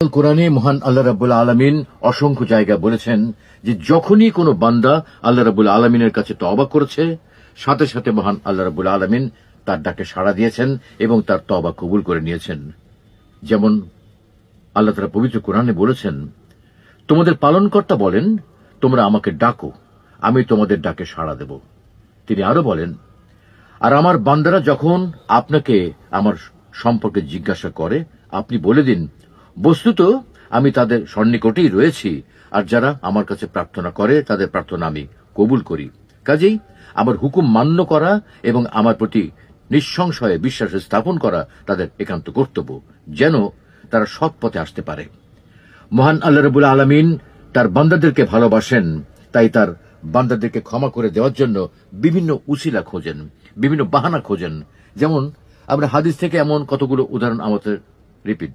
কোরআনে মহান আল্লাহ রাব্বুল আলামিন অসংখ্য জায়গায় বলেছেন যে যখনই কোনো বান্দা আল্লাহ রাব্বুল আলামিনের কাছে তওবা করেছে, সাথে সাথে মহান আল্লাহ রাব্বুল আলামিন তার ডাকে সাড়া দিয়েছেন এবং তার তওবা কবুল করে নিয়েছেন। যেমন আল্লাহ তাআলা পবিত্র কোরআনে বলেছেন, তোমাদের পালনকর্তা বলেন, তোমরা আমাকে ডাকো, আমি তোমাদের ডাকে সাড়া দেব। তিনি আরো বলেন, আর আমার বান্দারা যখন আপনাকে আমার সম্পর্কে জিজ্ঞাসা করে, আপনি বলে দিন, বস্তুত আমি তাদের সন্নিকটেই রয়েছি, আর যারা আমার কাছে প্রার্থনা করে তাদের প্রার্থনা আমি কবুল করি। কাজেই আমার হুকুম মান্য করা এবং আমার প্রতি নিঃসংশয়ে বিশ্বাস স্থাপন করা তাদের একান্ত কর্তব্য, যেন তারা সৎ পথে আসতে পারে। মহান আল্লাহ রাব্বুল আলামিন তার বান্দাদেরকে ভালোবাসেন, তাই তার বান্দাদেরকে ক্ষমা করে দেওয়ার জন্য বিভিন্ন উসিলা খোঁজেন, বিভিন্ন বাহানা খোঁজেন। যেমন আমরা হাদিস থেকে এমন কতগুলো উদাহরণ আমাদের রিপিট